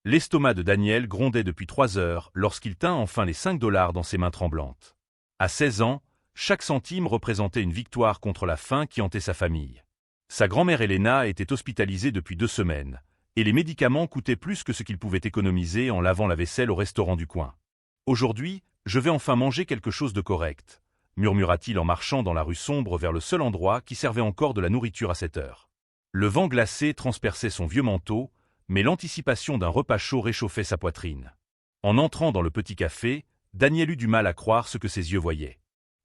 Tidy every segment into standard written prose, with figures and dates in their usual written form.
L'estomac de Daniel grondait depuis 3 heures lorsqu'il tint enfin les 5 dollars dans ses mains tremblantes. À 16 ans, chaque centime représentait une victoire contre la faim qui hantait sa famille. Sa grand-mère Elena était hospitalisée depuis 2 semaines, et les médicaments coûtaient plus que ce qu'il pouvait économiser en lavant la vaisselle au restaurant du coin. Aujourd'hui, je vais enfin manger quelque chose de correct, murmura-t-il en marchant dans la rue sombre vers le seul endroit qui servait encore de la nourriture à cette heure. Le vent glacé transperçait son vieux manteau, mais l'anticipation d'un repas chaud réchauffait sa poitrine. En entrant dans le petit café, Daniel eut du mal à croire ce que ses yeux voyaient.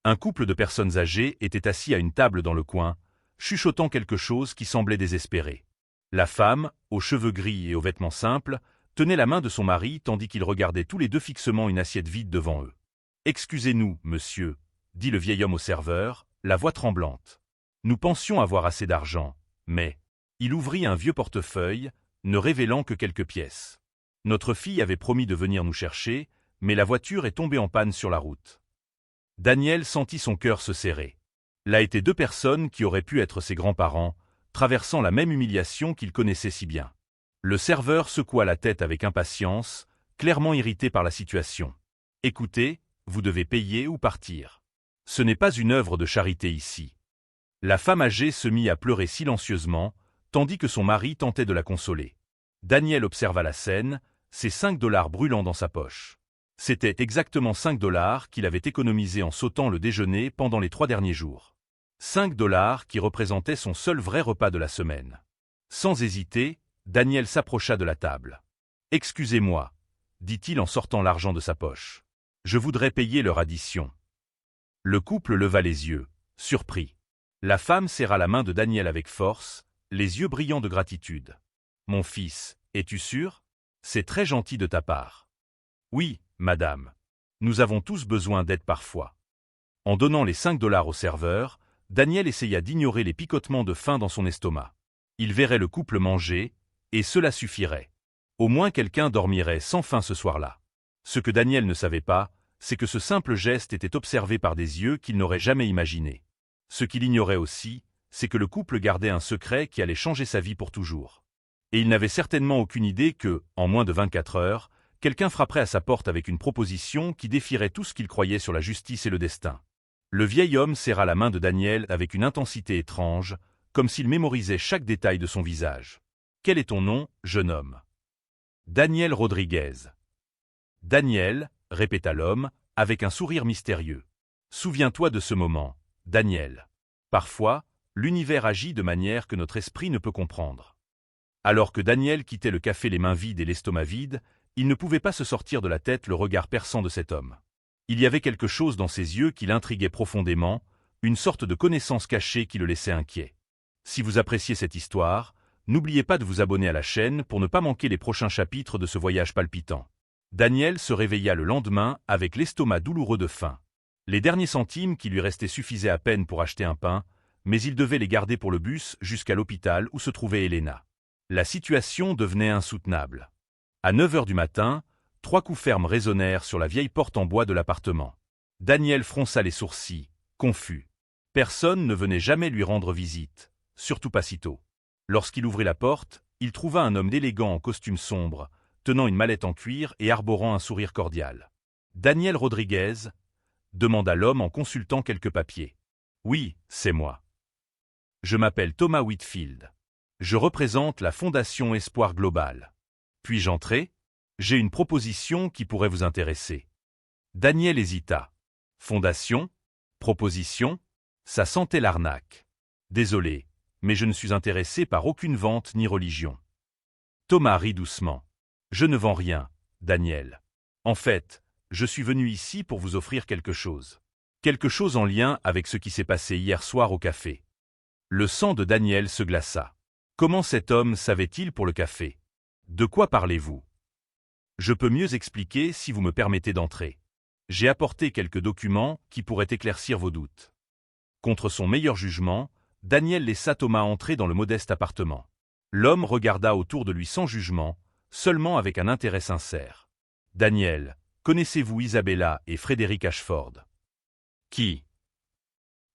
Un couple de personnes âgées était assis à une table dans le coin, chuchotant quelque chose qui semblait désespéré. La femme, aux cheveux gris et aux vêtements simples, tenait la main de son mari tandis qu'ils regardaient tous les deux fixement une assiette vide devant eux. « Excusez-nous, monsieur », dit le vieil homme au serveur, la voix tremblante. « Nous pensions avoir assez d'argent, mais… » Il ouvrit un vieux portefeuille, ne révélant que quelques pièces. Notre fille avait promis de venir nous chercher, mais la voiture est tombée en panne sur la route. Daniel sentit son cœur se serrer. Là étaient 2 personnes qui auraient pu être ses grands-parents, traversant la même humiliation qu'il connaissait si bien. Le serveur secoua la tête avec impatience, clairement irrité par la situation. « Écoutez, vous devez payer ou partir. Ce n'est pas une œuvre de charité ici. » La femme âgée se mit à pleurer silencieusement, tandis que son mari tentait de la consoler. Daniel observa la scène, ses 5 dollars brûlant dans sa poche. C'était exactement 5 dollars qu'il avait économisés en sautant le déjeuner pendant les 3 derniers jours. 5 dollars qui représentaient son seul vrai repas de la semaine. Sans hésiter, Daniel s'approcha de la table. « Excusez-moi, » dit-il en sortant l'argent de sa poche. « Je voudrais payer leur addition. » Le couple leva les yeux, surpris. La femme serra la main de Daniel avec force, les yeux brillants de gratitude. « Mon fils, es-tu sûr? C'est très gentil de ta part. »« Oui, madame. Nous avons tous besoin d'aide parfois. » En donnant les 5 dollars au serveur, Daniel essaya d'ignorer les picotements de faim dans son estomac. Il verrait le couple manger, et cela suffirait. Au moins quelqu'un dormirait sans faim ce soir-là. Ce que Daniel ne savait pas, c'est que ce simple geste était observé par des yeux qu'il n'aurait jamais imaginés. Ce qu'il ignorait aussi, c'est que le couple gardait un secret qui allait changer sa vie pour toujours. Et il n'avait certainement aucune idée que, en moins de 24 heures, quelqu'un frapperait à sa porte avec une proposition qui défierait tout ce qu'il croyait sur la justice et le destin. Le vieil homme serra la main de Daniel avec une intensité étrange, comme s'il mémorisait chaque détail de son visage. « Quel est ton nom, jeune homme ?»« Daniel Rodriguez. »« Daniel, » répéta l'homme, avec un sourire mystérieux. « Souviens-toi de ce moment, Daniel. Parfois, l'univers agit de manière que notre esprit ne peut comprendre. » Alors que Daniel quittait le café les mains vides et l'estomac vide, il ne pouvait pas se sortir de la tête le regard perçant de cet homme. Il y avait quelque chose dans ses yeux qui l'intriguait profondément, une sorte de connaissance cachée qui le laissait inquiet. Si vous appréciez cette histoire, n'oubliez pas de vous abonner à la chaîne pour ne pas manquer les prochains chapitres de ce voyage palpitant. Daniel se réveilla le lendemain avec l'estomac douloureux de faim. Les derniers centimes qui lui restaient suffisaient à peine pour acheter un pain, mais il devait les garder pour le bus jusqu'à l'hôpital où se trouvait Elena. La situation devenait insoutenable. À 9 heures du matin, 3 coups fermes résonnèrent sur la vieille porte en bois de l'appartement. Daniel fronça les sourcils, confus. Personne ne venait jamais lui rendre visite, surtout pas si tôt. Lorsqu'il ouvrit la porte, il trouva un homme élégant en costume sombre, tenant une mallette en cuir et arborant un sourire cordial. « Daniel Rodriguez ?» demanda l'homme en consultant quelques papiers. « Oui, c'est moi. Je m'appelle Thomas Whitfield. Je représente la Fondation Espoir Global. Puis-je entrer? J'ai une proposition qui pourrait vous intéresser. » Daniel hésita. Fondation? Proposition? Ça sentait l'arnaque. Désolé, mais je ne suis intéressé par aucune vente ni religion. Thomas rit doucement. Je ne vends rien, Daniel. En fait, je suis venu ici pour vous offrir quelque chose. Quelque chose en lien avec ce qui s'est passé hier soir au café. Le sang de Daniel se glaça. Comment cet homme savait-il pour le café? De quoi parlez-vous? Je peux mieux expliquer si vous me permettez d'entrer. J'ai apporté quelques documents qui pourraient éclaircir vos doutes. Contre son meilleur jugement, Daniel laissa Thomas entrer dans le modeste appartement. L'homme regarda autour de lui sans jugement, seulement avec un intérêt sincère. « Daniel, connaissez-vous Isabella et Frédéric Ashford ?»« Qui ?»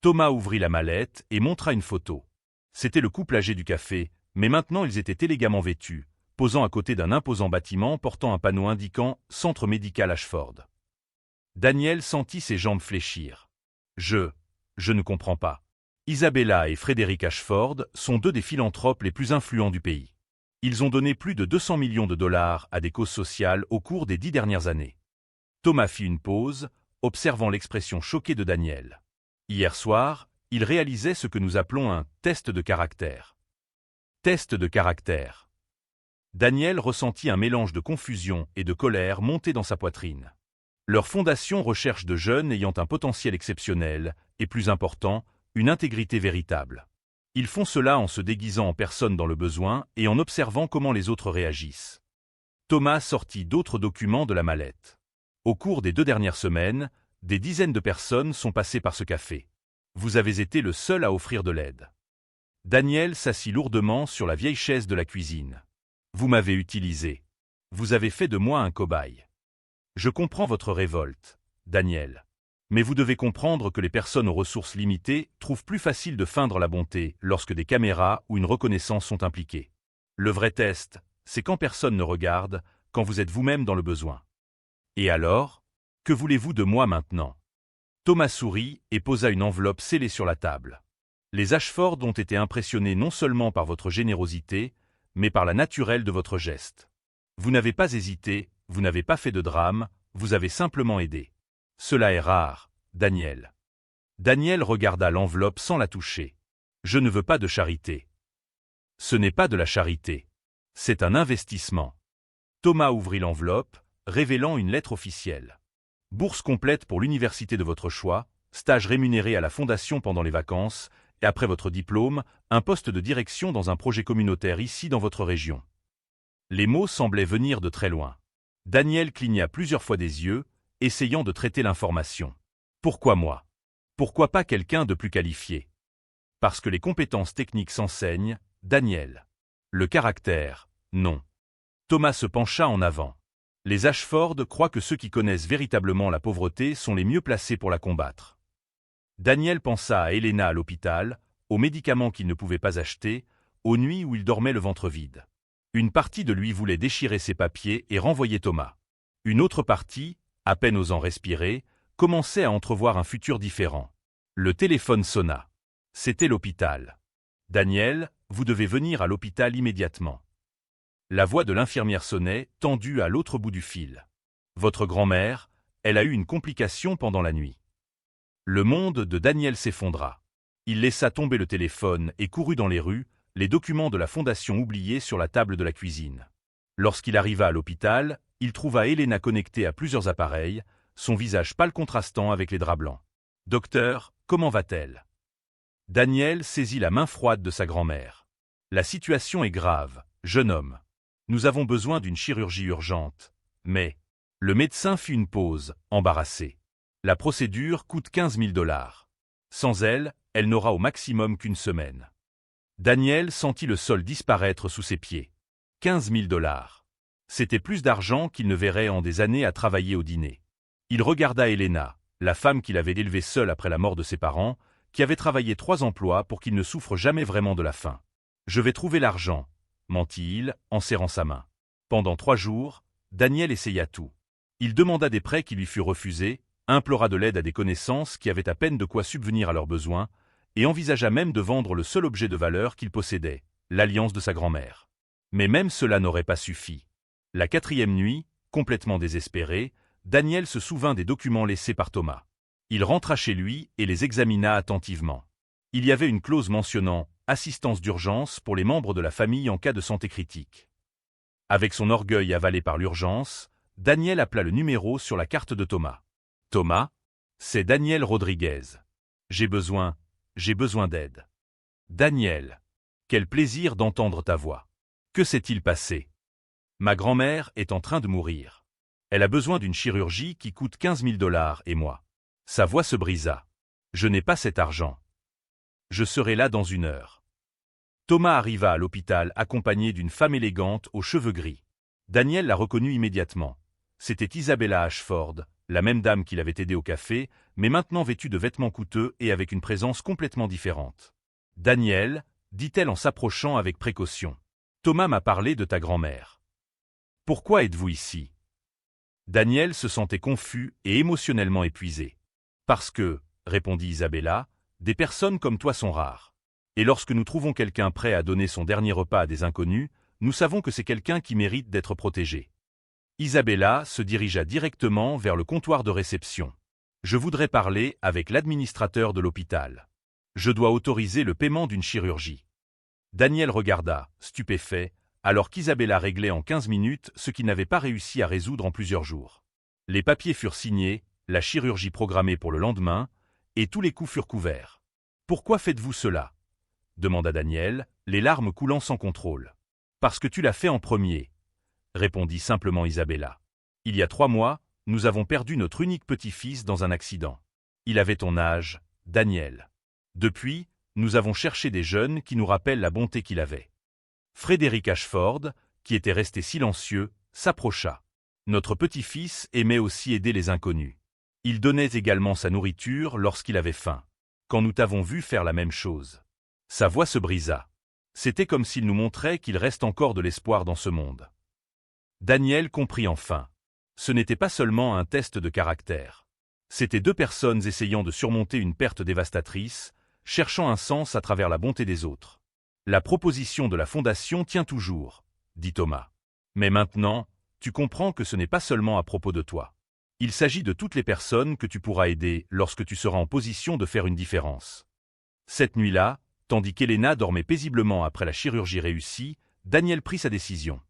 Thomas ouvrit la mallette et montra une photo. C'était le couple âgé du café, mais maintenant ils étaient élégamment vêtus, posant à côté d'un imposant bâtiment portant un panneau indiquant « Centre médical Ashford ». Daniel sentit ses jambes fléchir. Je ne comprends pas. Isabella et Frédéric Ashford sont deux des philanthropes les plus influents du pays. Ils ont donné plus de 200 millions de dollars à des causes sociales au cours des 10 dernières années. Thomas fit une pause, observant l'expression choquée de Daniel. Hier soir, il réalisait ce que nous appelons un « test de caractère ». Test de caractère. Daniel ressentit un mélange de confusion et de colère monter dans sa poitrine. Leur fondation recherche de jeunes ayant un potentiel exceptionnel et, plus important, une intégrité véritable. Ils font cela en se déguisant en personne dans le besoin et en observant comment les autres réagissent. Thomas sortit d'autres documents de la mallette. Au cours des 2 dernières semaines, des dizaines de personnes sont passées par ce café. Vous avez été le seul à offrir de l'aide. Daniel s'assit lourdement sur la vieille chaise de la cuisine. Vous m'avez utilisé. Vous avez fait de moi un cobaye. Je comprends votre révolte, Daniel. Mais vous devez comprendre que les personnes aux ressources limitées trouvent plus facile de feindre la bonté lorsque des caméras ou une reconnaissance sont impliquées. Le vrai test, c'est quand personne ne regarde, quand vous êtes vous-même dans le besoin. Et alors, que voulez-vous de moi maintenant? Thomas sourit et posa une enveloppe scellée sur la table. Les Ashford ont été impressionnés non seulement par votre générosité, mais par la naturelle de votre geste. Vous n'avez pas hésité, vous n'avez pas fait de drame, vous avez simplement aidé. Cela est rare, Daniel. Daniel regarda l'enveloppe sans la toucher. Je ne veux pas de charité. Ce n'est pas de la charité. C'est un investissement. Thomas ouvrit l'enveloppe, révélant une lettre officielle. Bourse complète pour l'université de votre choix, stage rémunéré à la fondation pendant les vacances, et après votre diplôme, un poste de direction dans un projet communautaire ici dans votre région. Les mots semblaient venir de très loin. Daniel cligna plusieurs fois des yeux, essayant de traiter l'information. Pourquoi moi? Pourquoi pas quelqu'un de plus qualifié? Parce que les compétences techniques s'enseignent, Daniel. Le caractère, non. Thomas se pencha en avant. Les Ashford croient que ceux qui connaissent véritablement la pauvreté sont les mieux placés pour la combattre. Daniel pensa à Helena à l'hôpital, aux médicaments qu'il ne pouvait pas acheter, aux nuits où il dormait le ventre vide. Une partie de lui voulait déchirer ses papiers et renvoyer Thomas. Une autre partie, à peine osant respirer, commençait à entrevoir un futur différent. Le téléphone sonna. C'était l'hôpital. « Daniel, vous devez venir à l'hôpital immédiatement. » La voix de l'infirmière sonnait, tendue à l'autre bout du fil. « Votre grand-mère, elle a eu une complication pendant la nuit. » Le monde de Daniel s'effondra. Il laissa tomber le téléphone et courut dans les rues, les documents de la fondation oubliés sur la table de la cuisine. Lorsqu'il arriva à l'hôpital, il trouva Helena connectée à plusieurs appareils, son visage pâle contrastant avec les draps blancs. « Docteur, comment va-t-elle » Daniel saisit la main froide de sa grand-mère. « La situation est grave, jeune homme. Nous avons besoin d'une chirurgie urgente. Mais... » Le médecin fit une pause, embarrassé. « La procédure coûte 15 000 $. Sans elle, elle n'aura au maximum qu'une semaine. » Daniel sentit le sol disparaître sous ses pieds. 15 000 $. C'était plus d'argent qu'il ne verrait en des années à travailler au dîner. Il regarda Helena, la femme qu'il avait élevée seule après la mort de ses parents, qui avait travaillé 3 emplois pour qu'il ne souffre jamais vraiment de la faim. « Je vais trouver l'argent », mentit-il, en serrant sa main. Pendant 3 jours, Daniel essaya tout. Il demanda des prêts qui lui furent refusés, implora de l'aide à des connaissances qui avaient à peine de quoi subvenir à leurs besoins, et envisagea même de vendre le seul objet de valeur qu'il possédait, l'alliance de sa grand-mère. Mais même cela n'aurait pas suffi. La 4e nuit, complètement désespéré, Daniel se souvint des documents laissés par Thomas. Il rentra chez lui et les examina attentivement. Il y avait une clause mentionnant « assistance d'urgence pour les membres de la famille en cas de santé critique ». Avec son orgueil avalé par l'urgence, Daniel appela le numéro sur la carte de Thomas. « Thomas, c'est Daniel Rodriguez. J'ai besoin d'aide. »« Daniel, quel plaisir d'entendre ta voix. Que s'est-il passé ? » ?»« Ma grand-mère est en train de mourir. Elle a besoin d'une chirurgie qui coûte 15 000 $ et moi. » Sa voix se brisa. « Je n'ai pas cet argent. Je serai là dans 1 heure. » Thomas arriva à l'hôpital accompagné d'une femme élégante aux cheveux gris. Daniel la reconnut immédiatement. C'était Isabella Ashford, la même dame qui l'avait aidé au café, mais maintenant vêtue de vêtements coûteux et avec une présence complètement différente. « Daniel, dit-elle en s'approchant avec précaution. Thomas m'a parlé de ta grand-mère. Pourquoi êtes-vous ici? Daniel se sentait confus et émotionnellement épuisé. Parce que, répondit Isabella, des personnes comme toi sont rares. Et lorsque nous trouvons quelqu'un prêt à donner son dernier repas à des inconnus, nous savons que c'est quelqu'un qui mérite d'être protégé. Isabella se dirigea directement vers le comptoir de réception. Je voudrais parler avec l'administrateur de l'hôpital. Je dois autoriser le paiement d'une chirurgie. Daniel regarda, stupéfait, alors qu'Isabella réglait en 15 minutes ce qu'il n'avait pas réussi à résoudre en plusieurs jours. Les papiers furent signés, la chirurgie programmée pour le lendemain, et tous les coûts furent couverts. « Pourquoi faites-vous cela » demanda Daniel, les larmes coulant sans contrôle. « Parce que tu l'as fait en premier » répondit simplement Isabella. « Il y a 3 mois, nous avons perdu notre unique petit-fils dans un accident. Il avait ton âge, Daniel. Depuis, nous avons cherché des jeunes qui nous rappellent la bonté qu'il avait. » Frédéric Ashford, qui était resté silencieux, s'approcha. Notre petit-fils aimait aussi aider les inconnus. Il donnait également sa nourriture lorsqu'il avait faim. Quand nous t'avons vu faire la même chose. Sa voix se brisa. C'était comme s'il nous montrait qu'il reste encore de l'espoir dans ce monde. Daniel comprit enfin. Ce n'était pas seulement un test de caractère. C'étaient 2 personnes essayant de surmonter une perte dévastatrice, cherchant un sens à travers la bonté des autres. La proposition de la fondation tient toujours, dit Thomas. Mais maintenant, tu comprends que ce n'est pas seulement à propos de toi. Il s'agit de toutes les personnes que tu pourras aider lorsque tu seras en position de faire une différence. Cette nuit-là, tandis qu'Elena dormait paisiblement après la chirurgie réussie, Daniel prit sa décision.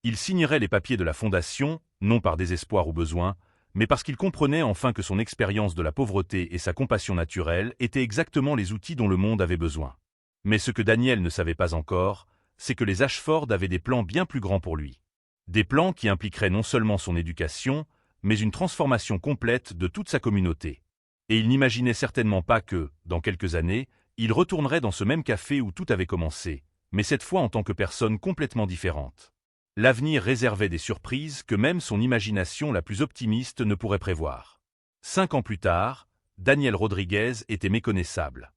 Il signerait les papiers de la fondation, non par désespoir ou besoin, mais parce qu'il comprenait enfin que son expérience de la pauvreté et sa compassion naturelle étaient exactement les outils dont le monde avait besoin. Mais ce que Daniel ne savait pas encore, c'est que les Ashford avaient des plans bien plus grands pour lui. Des plans qui impliqueraient non seulement son éducation, mais une transformation complète de toute sa communauté. Et il n'imaginait certainement pas que, dans quelques années, il retournerait dans ce même café où tout avait commencé, mais cette fois en tant que personne complètement différente. L'avenir réservait des surprises que même son imagination la plus optimiste ne pourrait prévoir. 5 ans plus tard, Daniel Rodriguez était méconnaissable.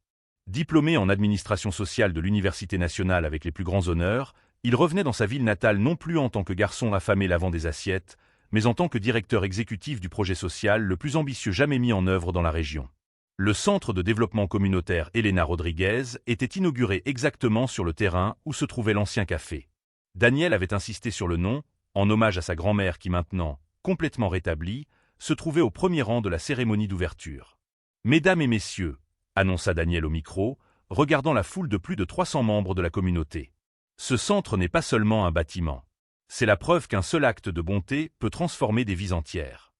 Diplômé en administration sociale de l'Université nationale avec les plus grands honneurs, il revenait dans sa ville natale non plus en tant que garçon affamé lavant des assiettes, mais en tant que directeur exécutif du projet social le plus ambitieux jamais mis en œuvre dans la région. Le centre de développement communautaire Elena Rodriguez était inauguré exactement sur le terrain où se trouvait l'ancien café. Daniel avait insisté sur le nom, en hommage à sa grand-mère qui maintenant, complètement rétablie, se trouvait au premier rang de la cérémonie d'ouverture. « Mesdames et messieurs », annonça Daniel au micro, regardant la foule de plus de 300 membres de la communauté. « Ce centre n'est pas seulement un bâtiment. C'est la preuve qu'un seul acte de bonté peut transformer des vies entières. »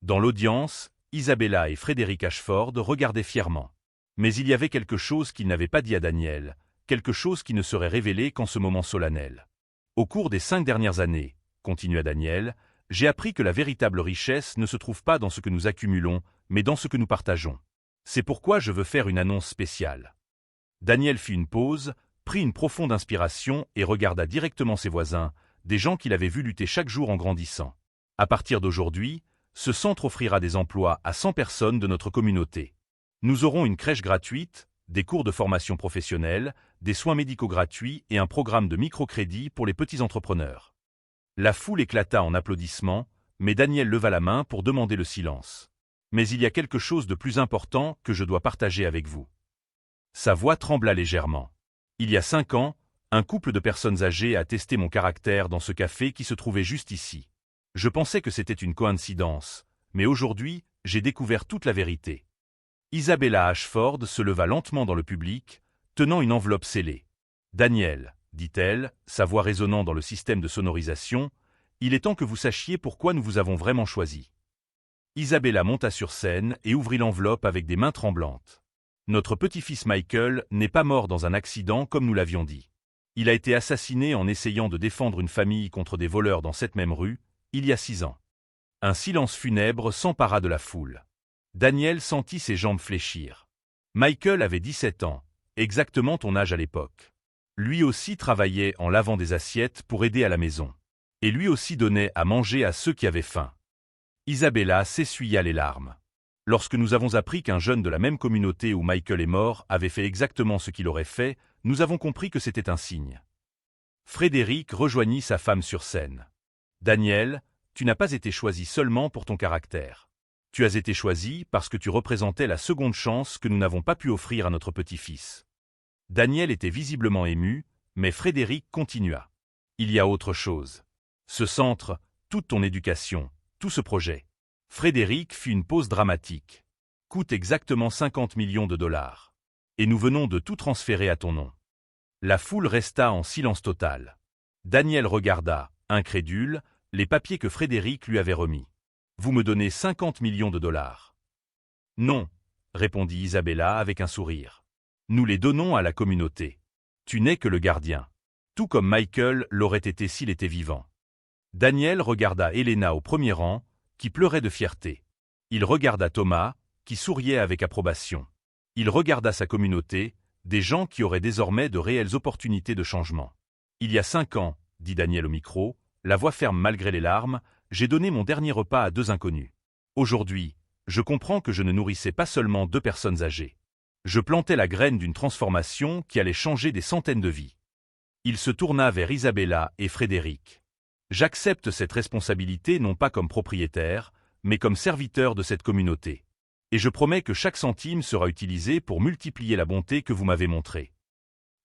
Dans l'audience, Isabella et Frédéric Ashford regardaient fièrement. Mais il y avait quelque chose qu'ils n'avaient pas dit à Daniel, quelque chose qui ne serait révélé qu'en ce moment solennel. « Au cours des 5 dernières années, continua Daniel, j'ai appris que la véritable richesse ne se trouve pas dans ce que nous accumulons, mais dans ce que nous partageons. C'est pourquoi je veux faire une annonce spéciale. » Daniel fit une pause, prit une profonde inspiration et regarda directement ses voisins, des gens qu'il avait vus lutter chaque jour en grandissant. « À partir d'aujourd'hui, ce centre offrira des emplois à 100 personnes de notre communauté. Nous aurons une crèche gratuite, des cours de formation professionnelle, des soins médicaux gratuits et un programme de microcrédit pour les petits entrepreneurs. » La foule éclata en applaudissements, mais Daniel leva la main pour demander le silence. « Mais il y a quelque chose de plus important que je dois partager avec vous. » Sa voix trembla légèrement. « Il y a 5 ans, un couple de personnes âgées a testé mon caractère dans ce café qui se trouvait juste ici. Je pensais que c'était une coïncidence, mais aujourd'hui, j'ai découvert toute la vérité. » Isabella Ashford se leva lentement dans le public, tenant une enveloppe scellée. « Daniel, dit-elle, sa voix résonnant dans le système de sonorisation, il est temps que vous sachiez pourquoi nous vous avons vraiment choisi. » Isabella monta sur scène et ouvrit l'enveloppe avec des mains tremblantes. « Notre petit-fils Michael n'est pas mort dans un accident comme nous l'avions dit. Il a été assassiné en essayant de défendre une famille contre des voleurs dans cette même rue, il y a 6 ans. » Un silence funèbre s'empara de la foule. Daniel sentit ses jambes fléchir. Michael avait 17 ans, exactement ton âge à l'époque. Lui aussi travaillait en lavant des assiettes pour aider à la maison. Et lui aussi donnait à manger à ceux qui avaient faim. Isabella s'essuya les larmes. Lorsque nous avons appris qu'un jeune de la même communauté où Michael est mort avait fait exactement ce qu'il aurait fait, nous avons compris que c'était un signe. Frédéric rejoignit sa femme sur scène. Daniel, tu n'as pas été choisi seulement pour ton caractère. Tu as été choisi parce que tu représentais la seconde chance que nous n'avons pas pu offrir à notre petit-fils. Daniel était visiblement ému, mais Frédéric continua. Il y a autre chose. Ce centre, toute ton éducation, tout ce projet. Frédéric fit une pause dramatique. Coûte exactement 50 millions de dollars. Et nous venons de tout transférer à ton nom. La foule resta en silence total. Daniel regarda, incrédule, les papiers que Frédéric lui avait remis. Vous me donnez 50 millions de dollars. Non, répondit Isabella avec un sourire. Nous les donnons à la communauté. Tu n'es que le gardien. Tout comme Michael l'aurait été s'il était vivant. Daniel regarda Elena au premier rang, qui pleurait de fierté. Il regarda Thomas, qui souriait avec approbation. Il regarda sa communauté, des gens qui auraient désormais de réelles opportunités de changement. Il y a 5 ans, dit Daniel au micro, la voix ferme malgré les larmes, j'ai donné mon dernier repas à 2 inconnus. Aujourd'hui, je comprends que je ne nourrissais pas seulement 2 personnes âgées. Je plantais la graine d'une transformation qui allait changer des centaines de vies. Il se tourna vers Isabella et Frédéric. J'accepte cette responsabilité non pas comme propriétaire, mais comme serviteur de cette communauté. Et je promets que chaque centime sera utilisé pour multiplier la bonté que vous m'avez montrée.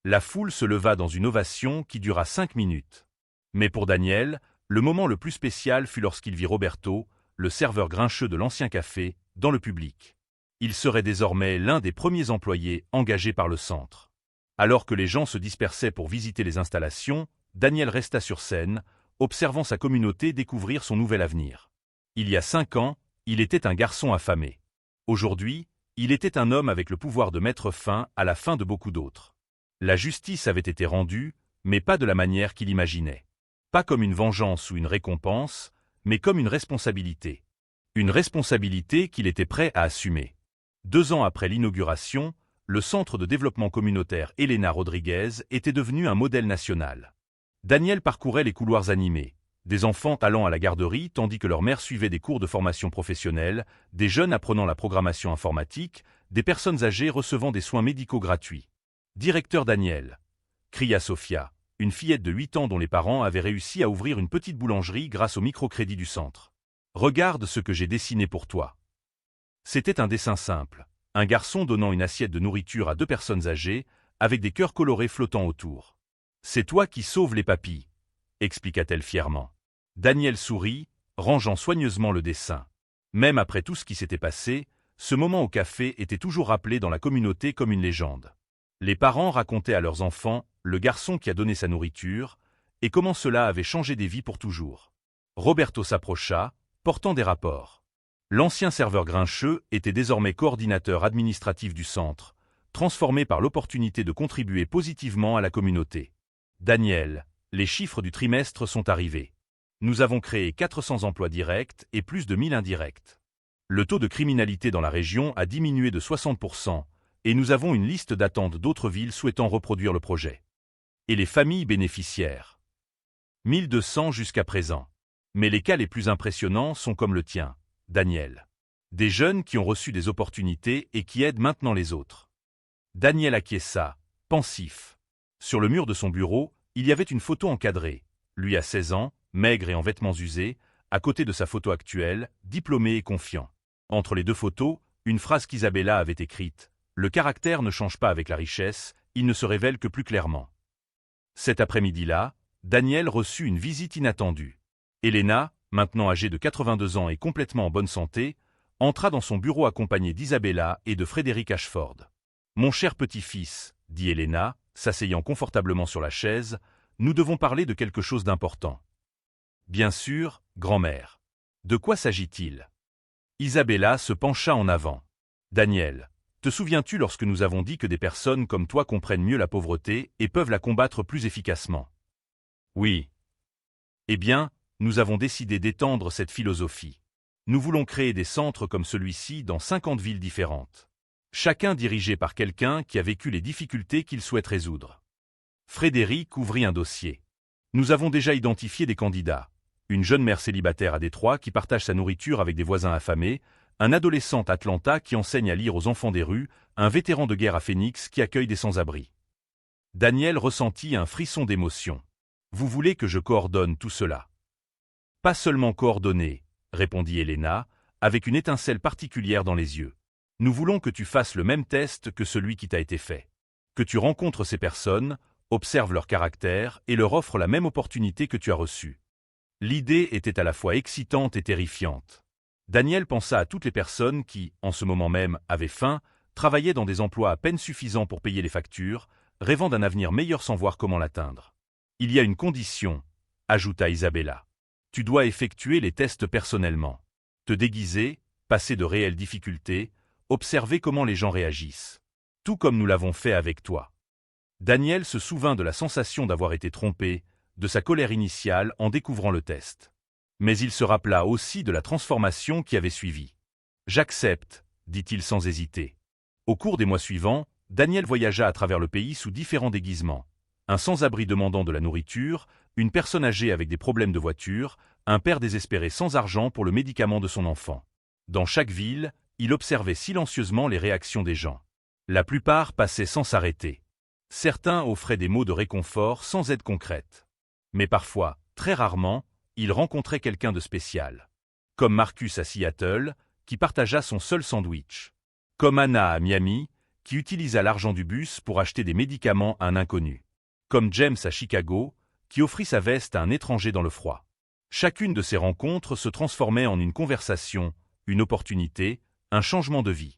La foule se leva dans une ovation qui dura 5 minutes. Mais pour Daniel, le moment le plus spécial fut lorsqu'il vit Roberto, le serveur grincheux de l'ancien café, dans le public. Il serait désormais l'un des premiers employés engagés par le centre. Alors que les gens se dispersaient pour visiter les installations, Daniel resta sur scène, observant sa communauté découvrir son nouvel avenir. Il y a 5 ans, il était un garçon affamé. Aujourd'hui, il était un homme avec le pouvoir de mettre fin à la faim de beaucoup d'autres. La justice avait été rendue, mais pas de la manière qu'il imaginait. Pas comme une vengeance ou une récompense, mais comme une responsabilité. Une responsabilité qu'il était prêt à assumer. 2 ans après l'inauguration, le centre de développement communautaire Elena Rodriguez était devenu un modèle national. Daniel parcourait les couloirs animés, des enfants allant à la garderie tandis que leur mère suivait des cours de formation professionnelle, des jeunes apprenant la programmation informatique, des personnes âgées recevant des soins médicaux gratuits. « Directeur Daniel !» cria Sophia, une fillette de 8 ans dont les parents avaient réussi à ouvrir une petite boulangerie grâce au microcrédit du centre. « Regarde ce que j'ai dessiné pour toi. » C'était un dessin simple, un garçon donnant une assiette de nourriture à 2 personnes âgées, avec des cœurs colorés flottant autour. « C'est toi qui sauves les papilles, » expliqua-t-elle fièrement. Daniel sourit, rangeant soigneusement le dessin. Même après tout ce qui s'était passé, ce moment au café était toujours rappelé dans la communauté comme une légende. Les parents racontaient à leurs enfants le garçon qui a donné sa nourriture, et comment cela avait changé des vies pour toujours. Roberto s'approcha, portant des rapports. L'ancien serveur grincheux était désormais coordinateur administratif du centre, transformé par l'opportunité de contribuer positivement à la communauté. Daniel, les chiffres du trimestre sont arrivés. Nous avons créé 400 emplois directs et plus de 1000 indirects. Le taux de criminalité dans la région a diminué de 60%, et nous avons une liste d'attente d'autres villes souhaitant reproduire le projet. Et les familles bénéficiaires. 1200 jusqu'à présent. Mais les cas les plus impressionnants sont comme le tien, Daniel. Des jeunes qui ont reçu des opportunités et qui aident maintenant les autres. Daniel acquiesça, pensif. Sur le mur de son bureau, il y avait une photo encadrée, lui à 16 ans, maigre et en vêtements usés, à côté de sa photo actuelle, diplômé et confiant. Entre les 2 photos, une phrase qu'Isabella avait écrite. Le caractère ne change pas avec la richesse, il ne se révèle que plus clairement. Cet après-midi-là, Daniel reçut une visite inattendue. Elena, maintenant âgée de 82 ans et complètement en bonne santé, entra dans son bureau accompagnée d'Isabella et de Frédéric Ashford. « Mon cher petit-fils, » dit Elena, s'asseyant confortablement sur la chaise, « nous devons parler de quelque chose d'important. » « Bien sûr, grand-mère. De quoi s'agit-il » Isabella se pencha en avant. « Daniel, te souviens-tu lorsque nous avons dit que des personnes comme toi comprennent mieux la pauvreté et peuvent la combattre plus efficacement » Oui. Eh bien, nous avons décidé d'étendre cette philosophie. Nous voulons créer des centres comme celui-ci dans 50 villes différentes. Chacun dirigé par quelqu'un qui a vécu les difficultés qu'il souhaite résoudre. Frédéric ouvrit un dossier. Nous avons déjà identifié des candidats. Une jeune mère célibataire à Détroit qui partage sa nourriture avec des voisins affamés, un adolescent à Atlanta qui enseigne à lire aux enfants des rues, un vétéran de guerre à Phoenix qui accueille des sans-abri. Daniel ressentit un frisson d'émotion. Vous voulez que je coordonne tout cela? Pas seulement coordonner, répondit Elena, avec une étincelle particulière dans les yeux. Nous voulons que tu fasses le même test que celui qui t'a été fait. Que tu rencontres ces personnes, observes leur caractère et leur offres la même opportunité que tu as reçue. L'idée était à la fois excitante et terrifiante. Daniel pensa à toutes les personnes qui, en ce moment même, avaient faim, travaillaient dans des emplois à peine suffisants pour payer les factures, rêvant d'un avenir meilleur sans voir comment l'atteindre. Il y a une condition, ajouta Isabella. Tu dois effectuer les tests personnellement. Te déguiser, passer de réelles difficultés, observer comment les gens réagissent. Tout comme nous l'avons fait avec toi. Daniel se souvint de la sensation d'avoir été trompé, de sa colère initiale en découvrant le test. Mais il se rappela aussi de la transformation qui avait suivi. « J'accepte », dit-il sans hésiter. Au cours des mois suivants, Daniel voyagea à travers le pays sous différents déguisements. Un sans-abri demandant de la nourriture, une personne âgée avec des problèmes de voiture, un père désespéré sans argent pour le médicament de son enfant. Dans chaque ville, il observait silencieusement les réactions des gens. La plupart passaient sans s'arrêter. Certains offraient des mots de réconfort sans aide concrète. Mais parfois, très rarement, il rencontrait quelqu'un de spécial. Comme Marcus à Seattle, qui partagea son seul sandwich. Comme Anna à Miami, qui utilisa l'argent du bus pour acheter des médicaments à un inconnu. Comme James à Chicago, qui offrit sa veste à un étranger dans le froid. Chacune de ces rencontres se transformait en une conversation, une opportunité, un changement de vie.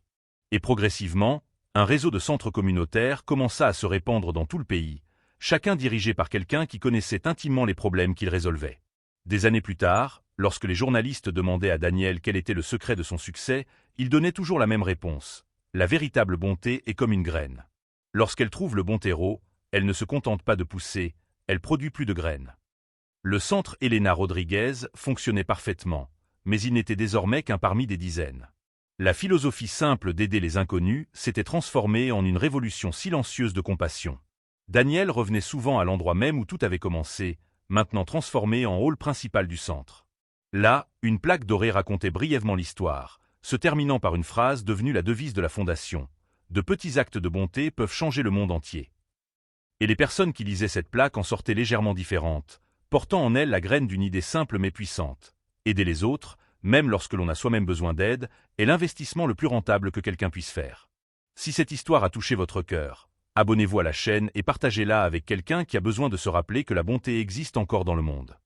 Et progressivement, un réseau de centres communautaires commença à se répandre dans tout le pays, chacun dirigé par quelqu'un qui connaissait intimement les problèmes qu'il résolvait. Des années plus tard, lorsque les journalistes demandaient à Daniel quel était le secret de son succès, il donnait toujours la même réponse. La véritable bonté est comme une graine. Lorsqu'elle trouve le bon terreau, elle ne se contente pas de pousser, elle produit plus de graines. Le centre Elena Rodriguez fonctionnait parfaitement, mais il n'était désormais qu'un parmi des dizaines. La philosophie simple d'aider les inconnus s'était transformée en une révolution silencieuse de compassion. Daniel revenait souvent à l'endroit même où tout avait commencé, maintenant transformé en hall principal du centre. Là, une plaque dorée racontait brièvement l'histoire, se terminant par une phrase devenue la devise de la fondation. De petits actes de bonté peuvent changer le monde entier. Et les personnes qui lisaient cette plaque en sortaient légèrement différentes, portant en elles la graine d'une idée simple mais puissante. Aider les autres, même lorsque l'on a soi-même besoin d'aide, est l'investissement le plus rentable que quelqu'un puisse faire. Si cette histoire a touché votre cœur, abonnez-vous à la chaîne et partagez-la avec quelqu'un qui a besoin de se rappeler que la bonté existe encore dans le monde.